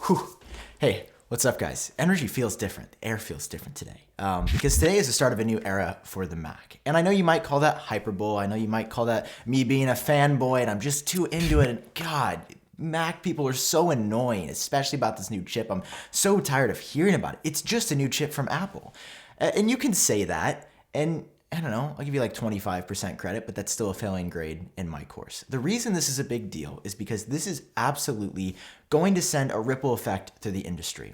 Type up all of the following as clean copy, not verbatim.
Whew. Hey, what's up, guys? Energy feels different. Air feels different today. Because today is the start of a new era for the Mac. And I know you might call that hyperbole. I know you might call that me being a fanboy and I'm just too into it. And God, Mac people are so annoying, especially about this new chip. I'm so tired of hearing about it. It's just a new chip from Apple. And you can say that, and I don't know, I'll give you like 25% credit, but that's still a failing grade in my course. The reason this is a big deal is because this is absolutely going to send a ripple effect through the industry.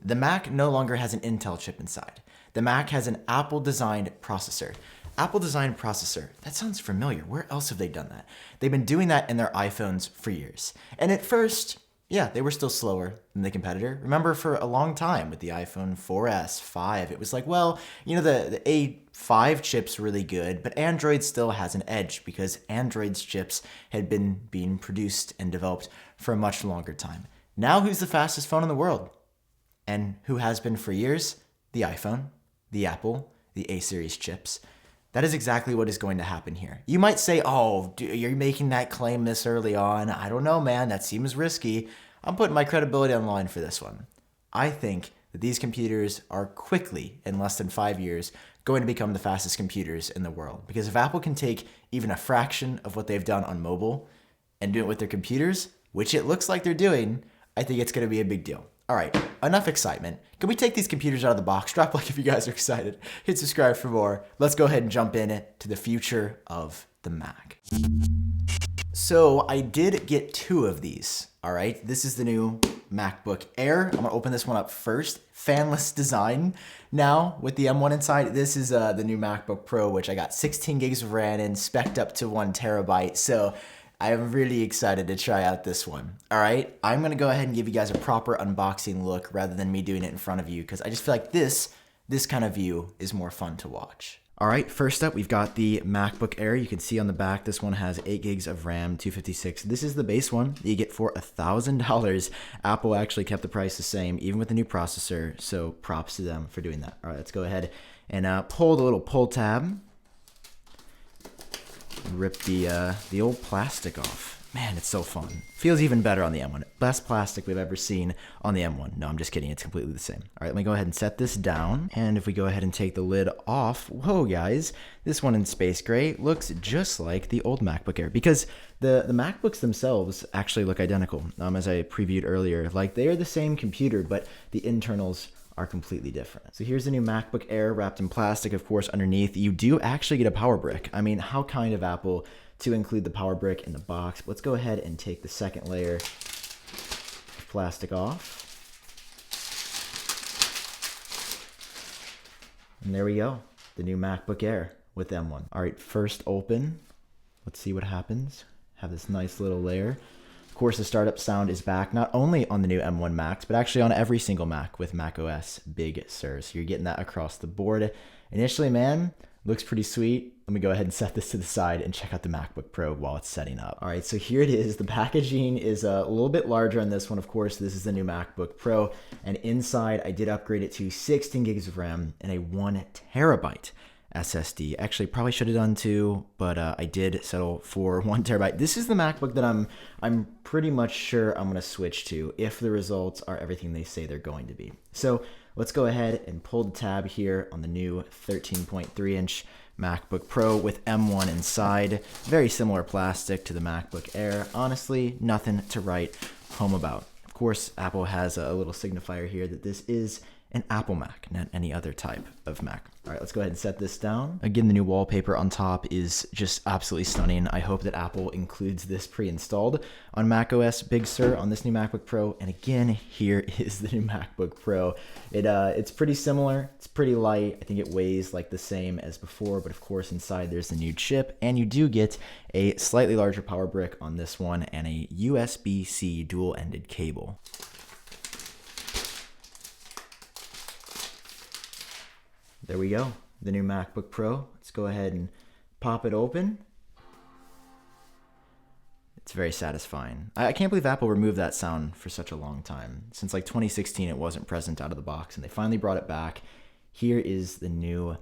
The Mac no longer has an Intel chip inside. The Mac has an Apple-designed processor. Apple-designed processor, that sounds familiar. Where else have they done that? They've been doing that in their iPhones for years. And at first, yeah, they were still slower than the competitor. Remember, for a long time with the iPhone 4S, 5, it was like, well, you know, the A5 chip's really good, but Android still has an edge because Android's chips had been being produced and developed for a much longer time. Now, who's the fastest phone in the world? And who has been for years? The iPhone, the Apple, the A series chips. That is exactly what is going to happen here. You might say, oh, you're making that claim this early on. I don't know, man. That seems risky. I'm putting my credibility on the line for this one. I think that these computers are quickly, in less than 5 years, going to become the fastest computers in the world. Because if Apple can take even a fraction of what they've done on mobile and do it with their computers, which it looks like they're doing, I think it's going to be a big deal. All right, enough excitement. Can we take these computers out of the box? Drop a like if you guys are excited. Hit subscribe for more. Let's go ahead and jump in to the future of the Mac. So I did get 2 of these, all right? This is the new MacBook Air. I'm gonna open this one up first. Fanless design. Now, with the M1 inside, this is the new MacBook Pro, which I got 16 gigs of RAM in, spec'd up to 1 terabyte. So I'm really excited to try out this one. All right, I'm gonna go ahead and give you guys a proper unboxing look rather than me doing it in front of you, because I just feel like this kind of view is more fun to watch. All right, first up, we've got the MacBook Air. You can see on the back, this one has 8 gigs of RAM, 256. This is the base one that you get for $1,000. Apple actually kept the price the same, even with the new processor, so props to them for doing that. All right, let's go ahead and pull the little pull tab. Rip the old plastic off. Man, it's so fun. Feels even better on the M1. Best plastic we've ever seen on the M1. No, I'm just kidding. It's completely the same. All right, let me go ahead and set this down. And if we go ahead and take the lid off, whoa, guys, this one in space gray looks just like the old MacBook Air, because the MacBooks themselves actually look identical. As I previewed earlier, like they are the same computer, but the internals are completely different. So here's the new MacBook Air wrapped in plastic, of course. Underneath, you do actually get a power brick. I mean, how kind of Apple to include the power brick in the box. Let's go ahead and take the second layer of plastic off. And there we go, the new MacBook Air with M1. All right, first open. Let's see what happens. Have this nice little layer. Of course, the startup sound is back, not only on the new M1 Macs, but actually on every single Mac with macOS Big Sur. So you're getting that across the board. Initially, man, looks pretty sweet. Let me go ahead and set this to the side and check out the MacBook Pro while it's setting up. All right, so here it is. The packaging is a little bit larger on this one. Of course, this is the new MacBook Pro. And inside, I did upgrade it to 16 gigs of RAM and a 1 terabyte SSD. Actually, probably should have done 2, but I did settle for 1 terabyte. This is the MacBook that I'm pretty much sure I'm gonna switch to if the results are everything they say they're going to be. So let's go ahead and pull the tab here on the new 13.3-inch MacBook Pro with M1 inside. Very similar plastic to the MacBook Air. Honestly, nothing to write home about. Of course, Apple has a little signifier here that this is an Apple Mac, not any other type of Mac. All right, let's go ahead and set this down. Again, the new wallpaper on top is just absolutely stunning. I hope that Apple includes this pre-installed on macOS Big Sur on this new MacBook Pro. And again, here is the new MacBook Pro. It's pretty similar. It's pretty light. I think it weighs like the same as before, but of course inside there's the new chip, and you do get a slightly larger power brick on this one and a USB-C dual-ended cable. There we go, the new MacBook Pro. Let's go ahead and pop it open. It's very satisfying. I can't believe Apple removed that sound for such a long time. Since like 2016, it wasn't present out of the box, and they finally brought it back. Here is the new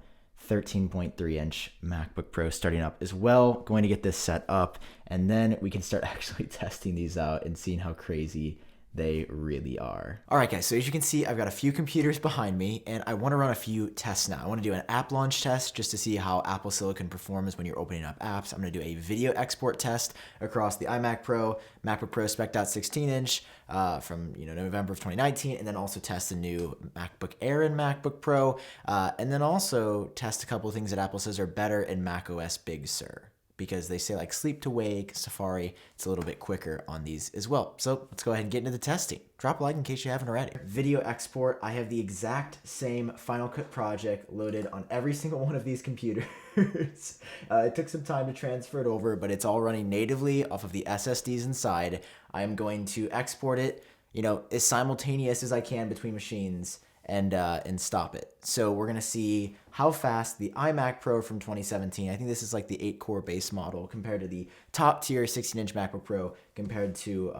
13.3-inch MacBook Pro starting up as well. Going to get this set up, and then we can start actually testing these out and seeing how crazy They really are. All right, guys, so as you can see, I've got a few computers behind me, and I want to run a few tests now. I want to do an app launch test just to see how Apple Silicon performs when you're opening up apps. I'm going to do a video export test across the iMac Pro, MacBook Pro spec'd out 16-inch from November of 2019, and then also test the new MacBook Air and MacBook Pro, and then also test a couple of things that Apple says are better in macOS Big Sur, because they say like sleep to wake, Safari, it's a little bit quicker on these as well. So let's go ahead and get into the testing. Drop a like in case you haven't already. Video export, I have the exact same Final Cut project loaded on every single one of these computers. It took some time to transfer it over, but it's all running natively off of the SSDs inside. I'm going to export it, as simultaneous as I can between machines and stop it. So we're gonna see how fast the iMac Pro from 2017, I think this is like the 8-core base model compared to the top tier 16-inch MacBook Pro compared to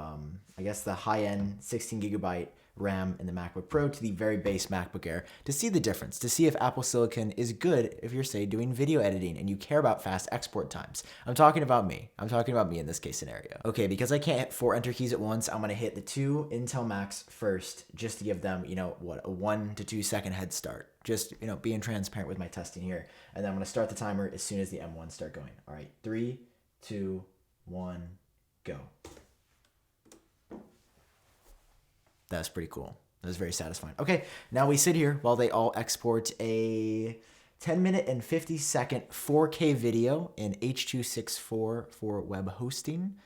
I guess the high-end 16GB RAM in the MacBook Pro to the very base MacBook Air, to see the difference, to see if Apple Silicon is good if you're, say, doing video editing and you care about fast export times. I'm talking about me in this case scenario. Okay, because I can't hit 4 enter keys at once, I'm gonna hit the 2 Intel Macs first just to give them, a 1 to 2 second head start. Just, being transparent with my testing here. And then I'm gonna start the timer as soon as the M1s start going. All right, 3, 2, 1, go. That's pretty cool. That was very satisfying. Okay, now we sit here while they all export a 10-minute and 50-second 4K video in H.264 for web hosting,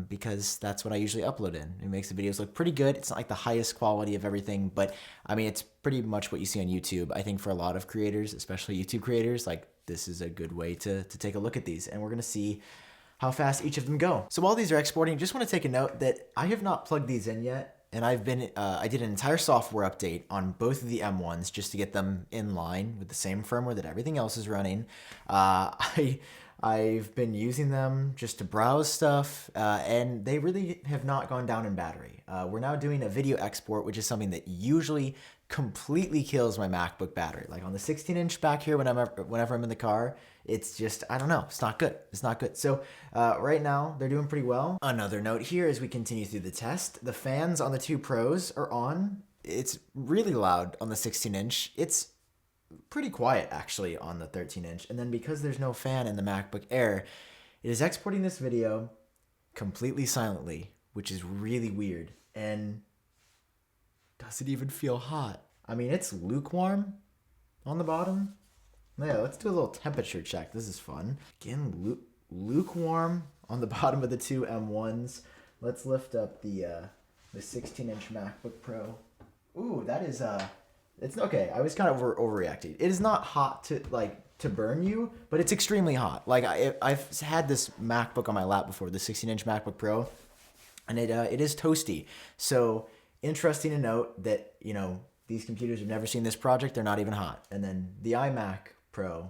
because that's what I usually upload in. It makes the videos look pretty good. It's not like the highest quality of everything, but I mean, it's pretty much what you see on YouTube. I think for a lot of creators, especially YouTube creators, like this is a good way to take a look at these, and we're gonna see how fast each of them go. So while these are exporting, just want to take a note that I have not plugged these in yet. And I did an entire software update on both of the M1s just to get them in line with the same firmware that everything else is running. I've been using them just to browse stuff, and they really have not gone down in battery. We're now doing a video export, which is something that usually completely kills my MacBook battery. Like on the 16-inch back here, whenever I'm in the car, it's just, I don't know, it's not good. It's not good. So right now, they're doing pretty well. Another note here as we continue through the test, the fans on the 2 Pros are on. It's really loud on the 16-inch. It's pretty quiet actually on the 13-inch. And then because there's no fan in the MacBook Air, it is exporting this video completely silently, which is really weird. And does it even feel hot? I mean, it's lukewarm on the bottom. Yeah, let's do a little temperature check. This is fun. Again, lukewarm on the bottom of the 2 M1s. Let's lift up the 16-inch MacBook Pro. Ooh, that is it's okay. I was kind of overreacting. It is not hot to burn you, but it's extremely hot. Like I've had this MacBook on my lap before, the 16-inch MacBook Pro, and it is toasty. So interesting to note that these computers have never seen this project. They're not even hot. And then the iMac Pro,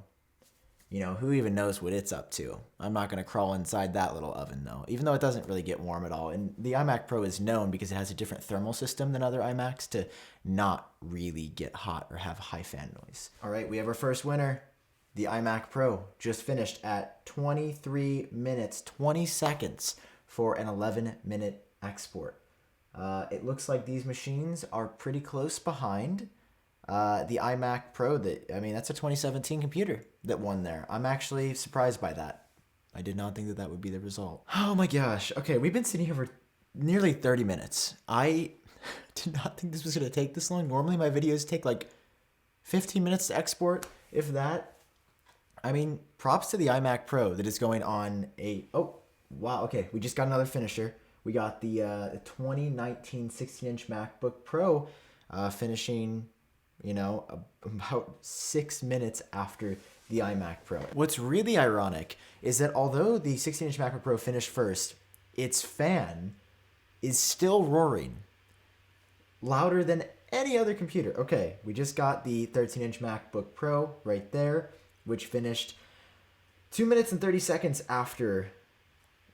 who even knows what it's up to? I'm not going to crawl inside that little oven though, even though it doesn't really get warm at all. And the iMac Pro is known because it has a different thermal system than other iMacs to not really get hot or have high fan noise. All right, we have our first winner. The iMac Pro just finished at 23 minutes, 20 seconds for an 11-minute export. It looks like these machines are pretty close behind the iMac Pro. That's a 2017 computer that won there. I'm actually surprised by that. I did not think that would be the result. Oh my gosh. Okay, we've been sitting here for nearly 30 minutes. I did not think this was going to take this long. Normally my videos take like 15 minutes to export, if that. I mean, props to the iMac Pro that is going on oh, wow. Okay, we just got another finisher. We got the 2019 16-inch MacBook Pro finishing, about 6 minutes after the iMac Pro. What's really ironic is that although the 16-inch MacBook Pro finished first, its fan is still roaring louder than any other computer. Okay, we just got the 13-inch MacBook Pro right there, which finished 2 minutes and 30 seconds after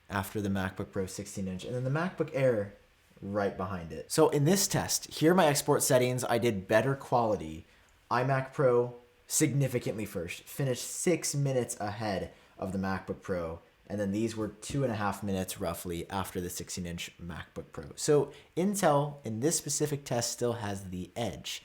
the MacBook Pro 16-inch, and then the MacBook Air right behind it. So in this test, here are my export settings. I did better quality. iMac Pro significantly first, finished 6 minutes ahead of the MacBook Pro, And then these were 2.5 minutes roughly after the 16-inch MacBook Pro. So Intel in this specific test still has the edge.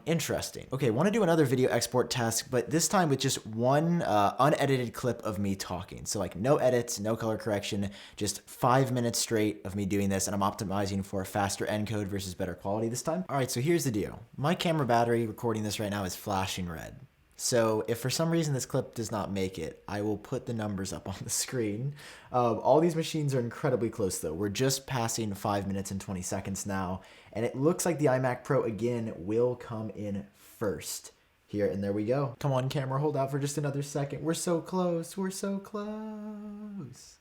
Interesting. Okay, want to do another video export test, but this time with just one unedited clip of me talking. So like no edits, no color correction, just 5 minutes straight of me doing this, and I'm optimizing for a faster encode versus better quality this time. All right, so here's the deal. My camera battery recording this right now is flashing red. So if for some reason this clip does not make it, I will put the numbers up on the screen. All these machines are incredibly close though. We're just passing 5 minutes and 20 seconds now. And it looks like the iMac Pro again will come in first here. And there we go. Come on camera, hold out for just another second. We're so close, we're so close.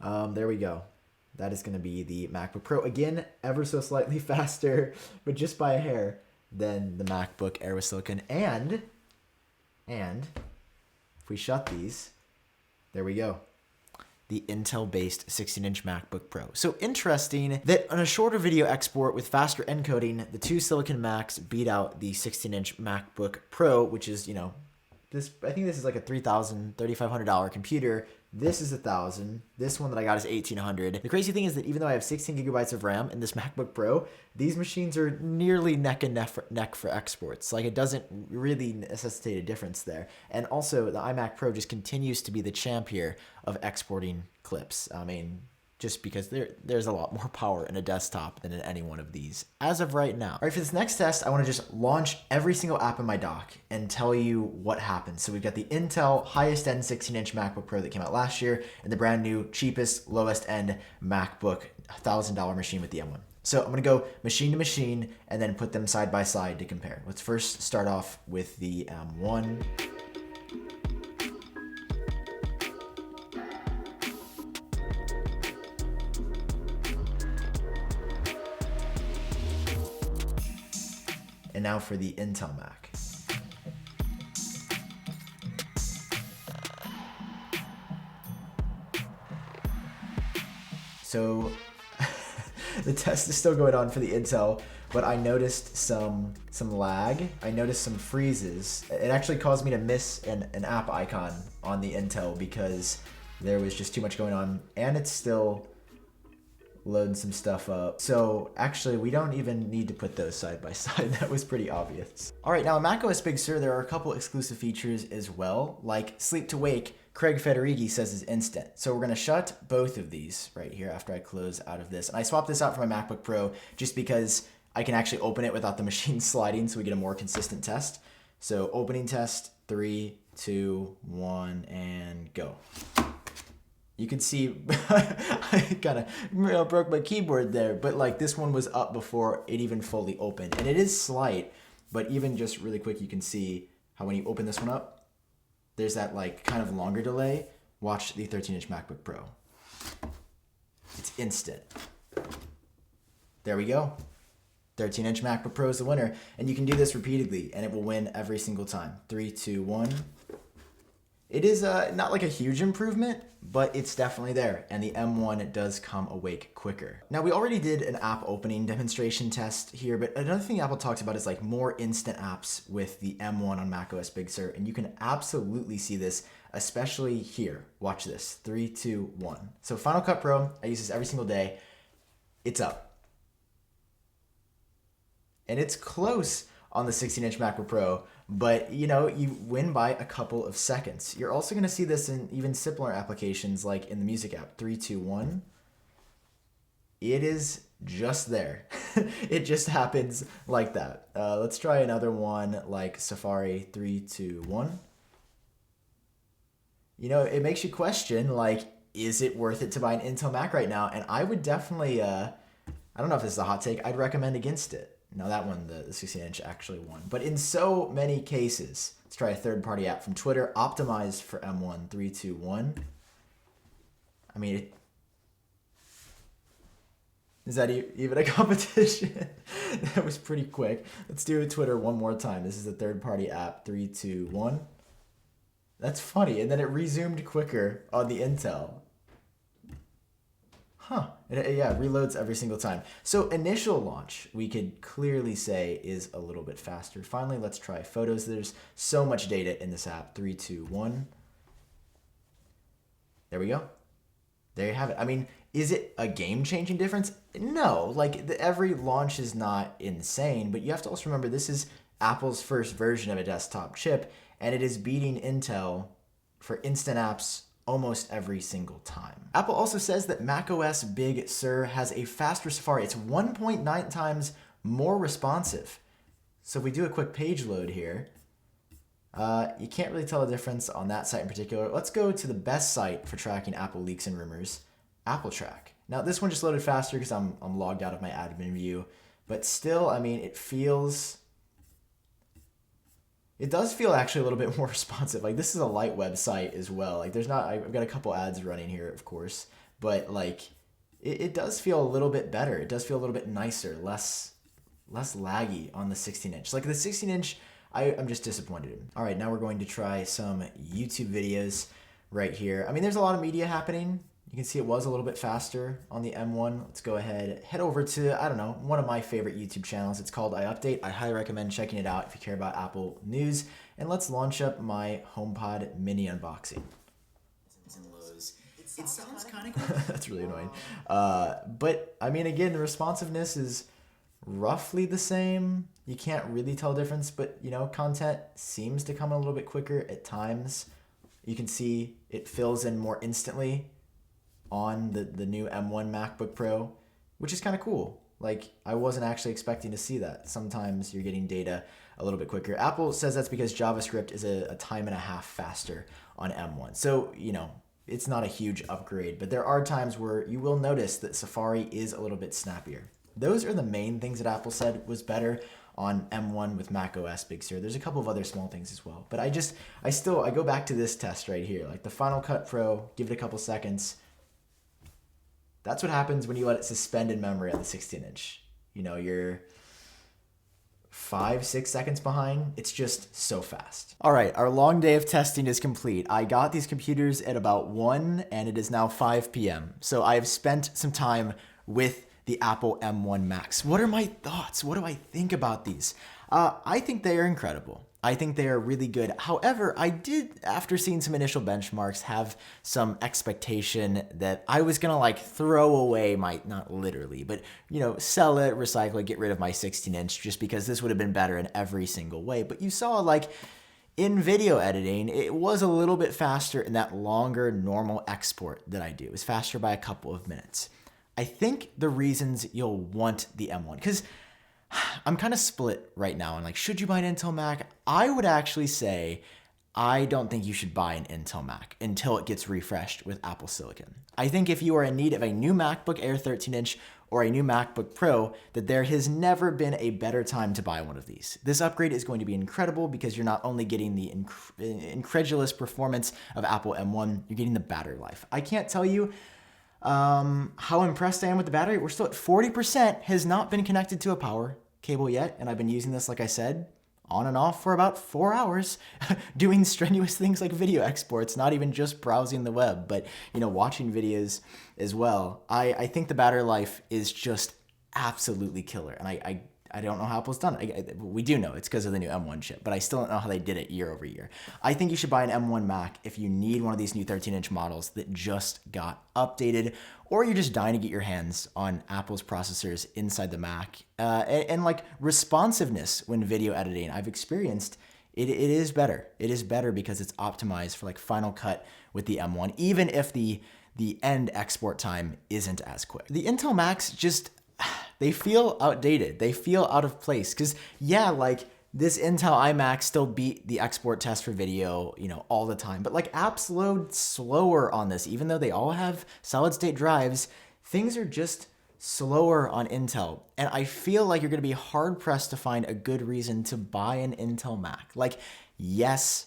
There we go. That is gonna be the MacBook Pro. Again, ever so slightly faster, but just by a hair, than the MacBook Air with silicon. And if we shut these, there we go. The Intel-based 16-inch MacBook Pro. So interesting that on a shorter video export with faster encoding, the two Silicon Macs beat out the 16-inch MacBook Pro, which is, you know, this. I think this is like a $3,000, $3,500 computer. This is $1,000. This one that I got is $1,800. The crazy thing is that even though I have 16 gigabytes of RAM in this MacBook Pro, these machines are nearly neck and neck for exports. Like it doesn't really necessitate a difference there. And also the iMac Pro just continues to be the champ here of exporting clips. I mean, just because there's a lot more power in a desktop than in any one of these as of right now. All right, for this next test, I want to just launch every single app in my dock and tell you what happens. So we've got the Intel highest end 16-inch MacBook Pro that came out last year and the brand new cheapest, lowest end MacBook $1,000 machine with the M1. So I'm gonna go machine to machine and then put them side by side to compare. Let's first start off with the M1. And now for the Intel Mac. So the test is still going on for the Intel, but I noticed some lag. I noticed some freezes. It actually caused me to miss an app icon on the Intel because there was just too much going on, and it's still loading some stuff up. So actually we don't even need to put those side by side. That was pretty obvious. All right, now in macOS Big Sur, there are a couple exclusive features as well, like sleep to wake. Craig Federighi says is instant. So we're gonna shut both of these right here after I close out of this. And I swapped this out for my MacBook Pro just because I can actually open it without the machine sliding so we get a more consistent test. So opening test, 3, 2, 1, and go. You can see I kind of broke my keyboard there, but like this one was up before it even fully opened. And it is slight, but even just really quick, you can see how when you open this one up, there's that like kind of longer delay. Watch the 13-inch MacBook Pro. It's instant. There we go. 13-inch MacBook Pro is the winner. And you can do this repeatedly and it will win every single time. 3, 2, 1. It is not like a huge improvement, but it's definitely there. And the M1 does come awake quicker. Now we already did an app opening demonstration test here, but another thing Apple talks about is like more instant apps with the M1 on macOS Big Sur. And you can absolutely see this, especially here. Watch this, 3, 2, 1. So Final Cut Pro, I use this every single day. It's up. And it's close on the 16-inch MacBook Pro, but you know, you win by a couple of seconds. You're also gonna see this in even simpler applications like in the music app, 3, 2, 1. It is just there. It just happens like that. Let's try another one like Safari, 3, 2, 1. You know, it makes you question like, is it worth it to buy an Intel Mac right now? And I would definitely, I don't know if this is a hot take, I'd recommend against it. Now that one, the 16-inch actually won. But in so many cases, let's try a third-party app from Twitter, optimized for M1, 3, 2, 1. I mean, is that even a competition? That was pretty quick. Let's do Twitter one more time. This is a third-party app, 3, 2, 1. That's funny. And then it resumed quicker on the Intel. Huh. It reloads every single time. So initial launch, we could clearly say is a little bit faster. Finally, let's try photos. There's so much data in this app. 3, 2, 1. There we go. There you have it. I mean, is it a game-changing difference? No, like every launch is not insane, but you have to also remember this is Apple's first version of a desktop chip, and it is beating Intel for instant apps almost every single time. Apple also says that macOS Big Sur has a faster Safari. It's 1.9 times more responsive. So if we do a quick page load here, you can't really tell the difference on that site in particular. Let's go to the best site for tracking Apple leaks and rumors, Apple Track. Now this one just loaded faster because I'm logged out of my admin view, but still, I mean, it does feel actually a little bit more responsive. Like this is a light website as well. Like I've got a couple ads running here, of course, but like it does feel a little bit better. It does feel a little bit nicer, less laggy on the 16-inch. Like the 16-inch, I'm just disappointed in. All right, now we're going to try some YouTube videos right here. I mean, there's a lot of media happening. You can see it was a little bit faster on the M1. Let's go ahead, head over to, I don't know, one of my favorite YouTube channels. It's called iupdate. I highly recommend checking it out if you care about Apple news. And let's launch up my HomePod mini unboxing. It sounds kind of cool. That's really annoying. But I mean, again, the responsiveness is roughly the same. You can't really tell the difference, but you know, content seems to come a little bit quicker at times. You can see it fills in more instantly on the new M1 MacBook Pro, which is kind of cool. Like, I wasn't actually expecting to see that. Sometimes you're getting data a little bit quicker. Apple says that's because JavaScript is a time and a half faster on M1. So, you know, it's not a huge upgrade, but there are times where you will notice that Safari is a little bit snappier. Those are the main things that Apple said was better on M1 with macOS Big Sur. There's a couple of other small things as well, but I go back to this test right here, like the Final Cut Pro, give it a couple seconds. That's what happens when you let it suspend in memory on the 16-inch. You know, you're 5-6 seconds behind. It's just so fast. All right, our long day of testing is complete. I got these computers at about 1 and it is now 5 p.m. So I've spent some time with the Apple M1 Max. What are my thoughts? What do I think about these? I think they are incredible. I think they are really good. However, I did, after seeing some initial benchmarks, have some expectation that I was gonna like throw away not literally, but you know, sell it, recycle it, get rid of my 16-inch just because this would have been better in every single way. But you saw like in video editing, it was a little bit faster in that longer normal export that I do. It was faster by a couple of minutes. I think the reasons you'll want the M1, because I'm kind of split right now on like, should you buy an Intel Mac? I would actually say I don't think you should buy an Intel Mac until it gets refreshed with Apple Silicon. I think if you are in need of a new MacBook Air 13-inch or a new MacBook Pro, that there has never been a better time to buy one of these. This upgrade is going to be incredible because you're not only getting the incredulous performance of Apple M1, you're getting the battery life. I can't tell you how impressed I am with the battery. We're still at 40%, has not been connected to a power cable yet, and I've been using this, like I said, on and off for about 4 hours, doing strenuous things like video exports, not even just browsing the web, but you know, watching videos as well. I think the battery life is just absolutely killer, and I don't know how Apple's done it. We do know it's because of the new M1 chip, but I still don't know how they did it year over year. I think you should buy an M1 Mac if you need one of these new 13-inch models that just got updated, or you're just dying to get your hands on Apple's processors inside the Mac. And like responsiveness when video editing, I've experienced it is better. It is better because it's optimized for like Final Cut with the M1, even if the end export time isn't as quick. The Intel Macs just, they feel outdated. They feel out of place. Because, yeah, like this Intel iMac still beat the export test for video, you know, all the time. But like apps load slower on this, even though they all have solid state drives, things are just slower on Intel. And I feel like you're going to be hard pressed to find a good reason to buy an Intel Mac. Like, yes,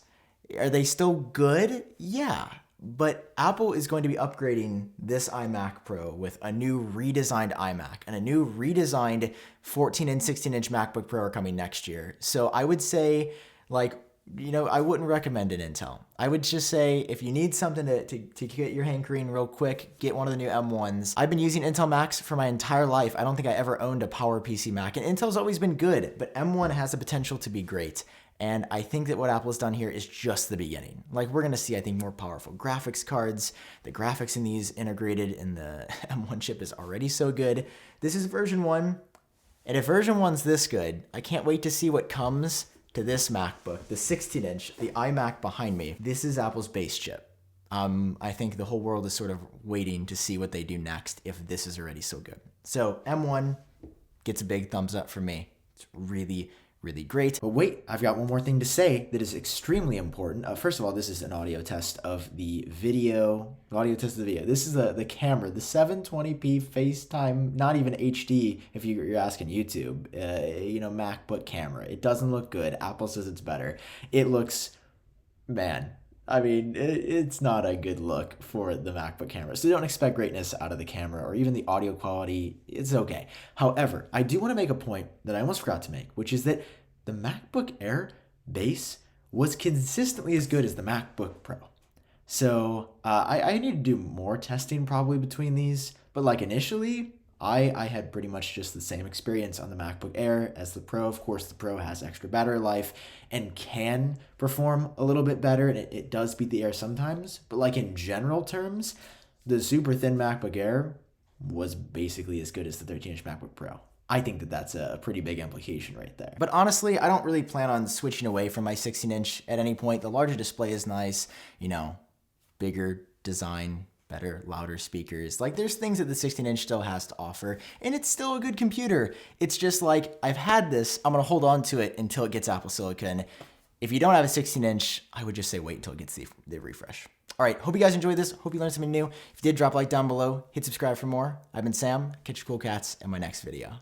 are they still good? Yeah. But Apple is going to be upgrading this iMac Pro with a new redesigned iMac, and a new redesigned 14 and 16-inch MacBook Pro are coming next year. So I would say, like, I wouldn't recommend an Intel. I would just say if you need something to get your hankering real quick, get one of the new M1s. I've been using Intel Macs for my entire life. I don't think I ever owned a PowerPC Mac, and Intel's always been good, but M1 has the potential to be great. And I think that what Apple's done here is just the beginning. Like, we're gonna see, I think, more powerful graphics cards. The graphics in these integrated in the M1 chip is already so good. This is version 1, and if version 1's this good, I can't wait to see what comes to this MacBook, the 16-inch, the iMac behind me. This is Apple's base chip. I think the whole world is sort of waiting to see what they do next if this is already so good. So M1 gets a big thumbs up from me. It's really, really great. But wait, I've got one more thing to say that is extremely important. First of all, this is an audio test of the video. This is the camera, the 720p FaceTime, not even HD if you're asking YouTube, MacBook camera. It doesn't look good. Apple says it's better. It looks, man, I mean, it's not a good look for the MacBook camera. So don't expect greatness out of the camera or even the audio quality. It's okay. However, I do want to make a point that I almost forgot to make, which is that the MacBook Air base was consistently as good as the MacBook Pro. So I need to do more testing probably between these. But like initially, I had pretty much just the same experience on the MacBook Air as the Pro. Of course, the Pro has extra battery life and can perform a little bit better, and it does beat the Air sometimes. But like in general terms, the super thin MacBook Air was basically as good as the 13-inch MacBook Pro. I think that that's a pretty big implication right there. But honestly, I don't really plan on switching away from my 16-inch at any point. The larger display is nice, bigger design, better, louder speakers. Like, there's things that the 16-inch still has to offer, and it's still a good computer. It's just like, I've had this, I'm gonna hold on to it until it gets Apple Silicon. If you don't have a 16-inch, I would just say wait until it gets the refresh. All right, hope you guys enjoyed this. Hope you learned something new. If you did, drop a like down below. Hit subscribe for more. I've been Sam. Catch your cool cats in my next video.